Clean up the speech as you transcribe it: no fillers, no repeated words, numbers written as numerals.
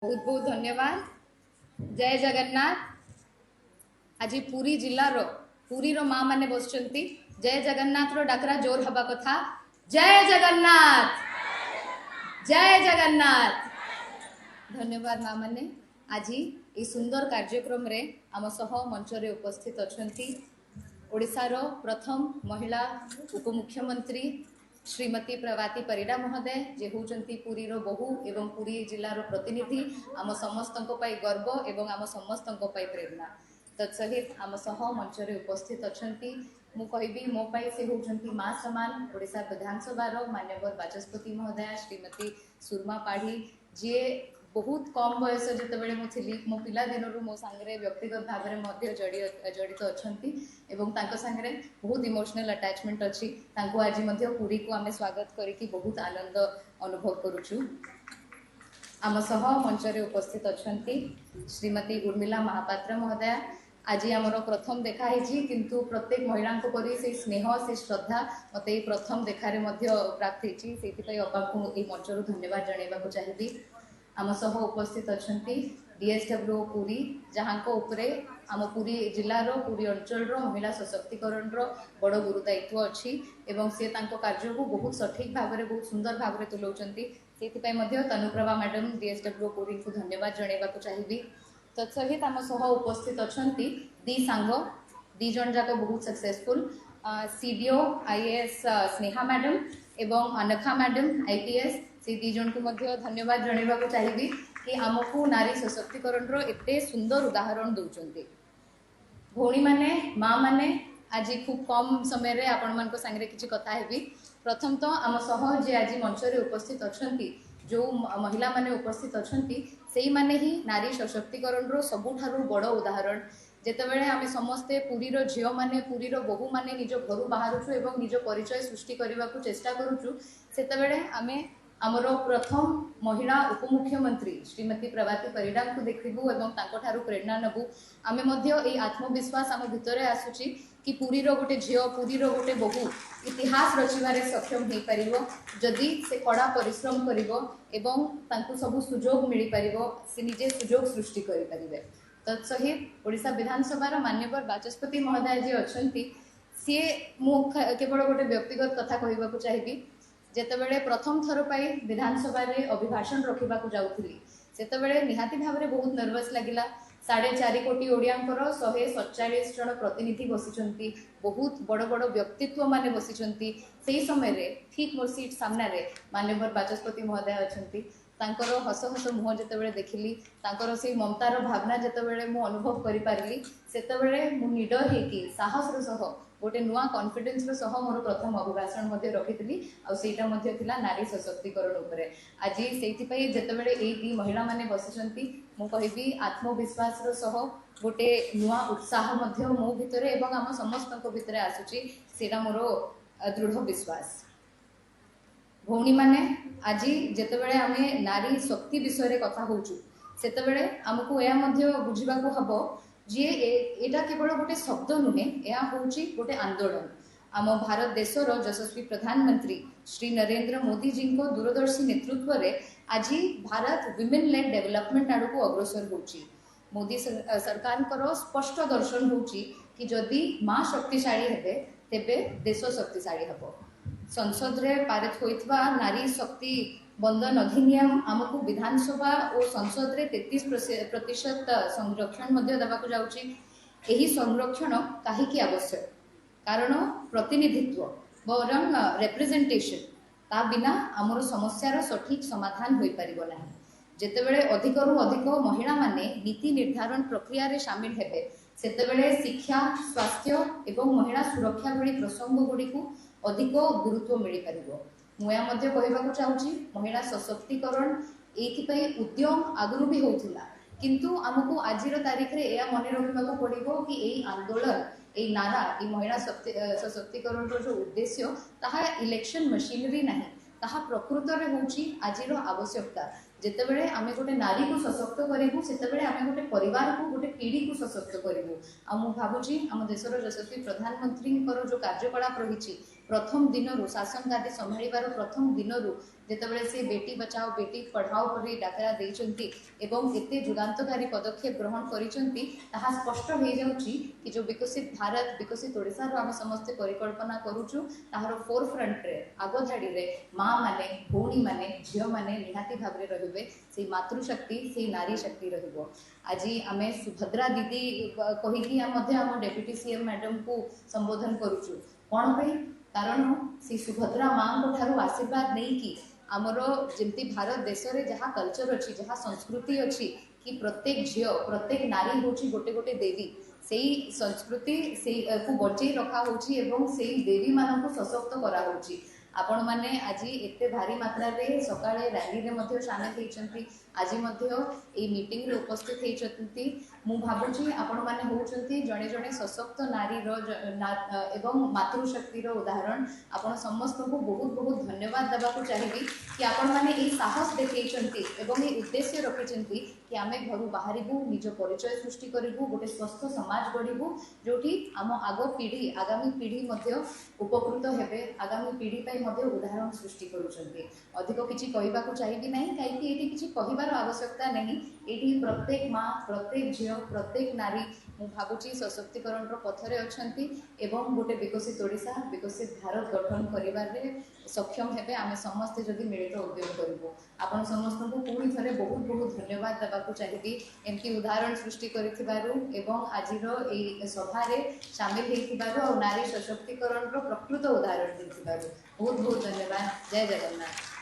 बहुत बहुत धन्यवाद। जय जगन्नाथ। आज पुरी जिलार पुरी रो माँ माने बसचंती। जय जगन्नाथ रो डाकरा जोर हबा कथा। जय जगन्नाथ, जय जगन्नाथ। धन्यवाद माँ माने। आज ये सुंदर कार्यक्रम रे आम सह मंच रे उपस्थित अछंती ओडिशार प्रथम महिला उपमुख्यमंत्री श्रीमती प्रभाती परिडा महोदय जे होचंती पुरीर बहु एवं पुरी जिलार प्रतिनिधि आम समस्तंको पाई गर्व एवं आम समस्तंको पाई प्रेरणा तत्सहित आम सह मंच रे उपस्थित अछंती मु कहबी मो पाई से होचंती मां समान ओडिशा विधानसभा मान्यवर बाचस्पति महोदया श्रीमती सुरमा पाढ़ी जे बहुत कम बयस जितेबाला मुझी मो पिला दिन मो सांगे व्यक्तिगत भाव में जड़ित अच्छा सांगे बहुत इमोशनल अटैचमेंट अच्छी आज पुरी को आम स्वागत करके बहुत आनंद अनुभव करुचु। आम सह मंच रे उपस्थित अच्छा श्रीमती उर्मिला महापात्र महोदया। आज आमर प्रथम देखा किंतु प्रत्येक महिला परी से स्नेह से श्रद्धा मत प्रथम देखार प्राप्त होती अबा को मंच धन्यवाद जनवाक चाहिए। आम सह उपस्थित अच्छा डीएसडब्ल्यू पुरी जहाँ आम पुरी जिलार पुरी अंचल महिला सशक्तिकरण बड़ गुरुदायित्व अच्छी एवं सी कार्य को बहुत सठिक भाव में बहुत सुंदर भाव में तुलाऊँच से तनुप्रभा मैडम डीएसडब्ल्यू पुरी को धन्यवाद जनवाक चाहिए। तत्सहित आम सह उपस्थित अच्छा दी सांग दी जन जाक बहुत successful CDO IAS Sneha madam एवं अनखा मैडम आईपीएस से दी जन को धन्यवाद जनवाक चाहिए कि आमको नारी सशक्तिकरण एते सुंदर उदाहरण दौरान भौणी माने माँ माने आज खूब कम समय रे आपण मान सांगे किसी कथा हेबी। प्रथम तो आम सह जे आज मंच रे उपस्थित अच्छा जो महिला माने उपस्थित अच्छा से माने ही नारी सशक्तिकरण सबुठारु बड़ उदाहरण। जेतेबेले आमे समस्ते पुरीर झील माने पुरीर बहु माने निज घर बाहरुछु एवं निज परिचय सृष्टि करने को चेष्टा करुछु सेतेबेले आमे आमर प्रथम महिला उपमुख्यमंत्री श्रीमती प्रभाती परिडा को देखबू एवं तांको प्रेरणा नबू। आमे मध्य ए आत्मविश्वास आम भितर आसुची कि पुरीर गोटे झील पुरीर गोटे बहु इतिहास रचिबारे सक्षम हो पारिबो जदि से कड़ा परिश्रम करिवो एवं तांको सब सुजोग मिल पारिबो से निजे सुजोग सृष्टि करि पारिबे। तत्सहित ओडिशा विधानसभा मान्यवर बाचस्पति महोदय जी अच्छा सी मु केवल गोटे व्यक्तिगत कथा कहवाक चाहिए। जेतेबेले प्रथम थर पाई विधानसभा रे अभिभाषण रखा जाऊली सेतेबेले निहाती भाव में बहुत नर्वस लगिला। 4.5 कोटी ओडियांकर 147 जन प्रतिनिधि बसी बहुत बड़ बड़ व्यक्तित्व माने बसी से समय रे ठीक मोर सीट सामने मान्यवर बाचस्पति महोदय अच्छा तांकर हस हस मुह जितेबाला देखिली तांकर से ममतार भावना जितेबाला मु अनुभव करि पारिली सेतेबाला मु निडर हेकी साहसर सह गोटे नुआ कॉन्फिडेंस सह मोर प्रथम अभिभाषण रखी आईटा नारी सशक्तिकरण उपरे। आज से जितेबाला ये महिला माने बसी मु कहबी आत्मविश्वास सह गोटे नुआ उत्साह मो भितर एवं आम समस्त भितर आसूची सेटा मोर दृढ़ विश्वास। भौणी माने आज जितेबाला आमे नारी शक्ति विषय कथा होचु सेतेबाला आमको या बुझा हम जे एटा केवल गोटे शब्द नुहे यह होची गोटे आंदोलन। आम भारत देशर यशस्वी प्रधानमंत्री श्री नरेंद्र मोदी जी को दूरदर्शी नेतृत्व रे आज भारत विमेन लेड डेवलपमेंट आड़ को अग्रसर होची। मोदी सरकार स्पष्ट दर्शन होची कि जदि माँ शक्तिशाली हेबे तेबे देश शक्तिशाली हेबो। संसद रे पारित होइतबा नारी शक्ति बंधन अधिनियम आमको विधानसभा और संसद रे 33% संरक्षण देवाक जाउची। एही संरक्षण काहीकि आवश्यक कारण प्रतिनिधित्व बरं रिप्रेजेंटेशन ता बिना आमर समस्यार सठिक समाधान होई परिबो नाही। जेतेबेले अधिकरु अधिक महिला माने नीति निर्धारण प्रक्रिया रे शामिल हेबे सेतेबेले शिक्षा स्वास्थ्य एवं महिला सुरक्षा भली प्रसंग गुडी को अधिक गुरुत्व मिल पार। मुझे कहवाक चाहूँगी महिला सशक्तिकरण ये उद्यम आगुरी भी होता किंतु आमको आज तारीख में यह मन रखा पड़ो कि यही आंदोलन ये नारा ये महिला सशक्तिकरण जो उद्देश्य ताहा इलेक्शन मशीनरी ना ताहा प्रकृत में हूँ आज आवश्यकता। जितेबले आम गोटे नारी को सशक्त करूँ से आम गोटे परिवार को गोटे पीढ़ी को सशक्त करूँ। आ भावुँ आम देशर यशस्वी प्रधानमंत्री जो कार्यकलाप रही प्रथम दिन शासन गादी संभाळिबार प्रथम दिन जेतेबेले से बेटी बचाओ बेटी पढ़ाओ पर डाकरा देइचंती एवं एते जुगान्तकारी पदक्षेप ग्रहण करिसंती ताहा स्पष्ट हो जाउची कि जो विकसित भारत विकसित ओडिसा रो हम समस्त परिकल्पना करूछु ताहार फोर फ्रंट रे आगो धाडी रे माँ माने भौणी माने झियो माने निहाती भाबरे रहिबे से मातृशक्ति से नारी शक्ति रहिबो। आज आमे सुभद्रा दीदी कहिकी हम डेप्यूटी सीएम मैडम को संबोधन करूछु कोन पे कारण से सुभद्रा माँ को ठारू आशीर्वाद नहीं कि आमर जमती भारत देश रे जहाँ कल्चर अच्छी जहाँ संस्कृति अच्छी कि प्रत्येक झियो प्रत्येक नारी होची गोटे गोटे देवी से संस्कृति से को बचई रखा होची एवं से देवी मान को सशक्त करा होची। आपण माने आज एते भारी मात्रा रे सकाळे रैली रे मध्ये शामिल हेचंती आज मध्ये ए मीटिंग रे उपस्थित हेचंती मु भाबुची आपण माने होचंती जणे जणे सशक्त नारी रो एवं मातृशक्ति रो उदाहरण आपण समस्त को बहुत बहुत धन्यवाद देबा को चाहिबी कि आपण माने ए साहस देखैचंती एवं ए उद्देश्य रखिचंती कि आमे घरु बाहरिबु निज परिचय सृष्टि करिबु गोटे स्वस्थ समाज गढ़िबु जोठी आम आगो पीढ़ी आगामी पीढ़ी मध्ये उपकृत हेबे आगामी पीढ़ी पई मध्ये उदाहरण सृष्टि करूचंती। अधिक किछि कहिबा को चाहिबी नहीं काईकि एठी किछि कहिबार आवश्यकता नहीं एठी प्रत्येक माँ प्रत्येक झियो प्रत्येक नारी मु भाबुची सशक्तिकरण रो पथरे अछंती एवं गोटे विकसित ओडिसा विकसित भारत गठन करिबारे सक्षम हेबे आमे समस्त जदि मिलित उद्योग करिबो। आपण समस्त को पुणी थरे बहुत बहुत धन्यवाद देबा को चाहिबी एमती उदाहरण सृष्टि करिथिबारु एवं आजिरो ए सभा रे शामिल हेथिबारु और नारी सशक्तिकरण रो प्रकृत उदाहरण देथिबारु बहुत बहुत धन्यवाद। जय जगन्नाथ।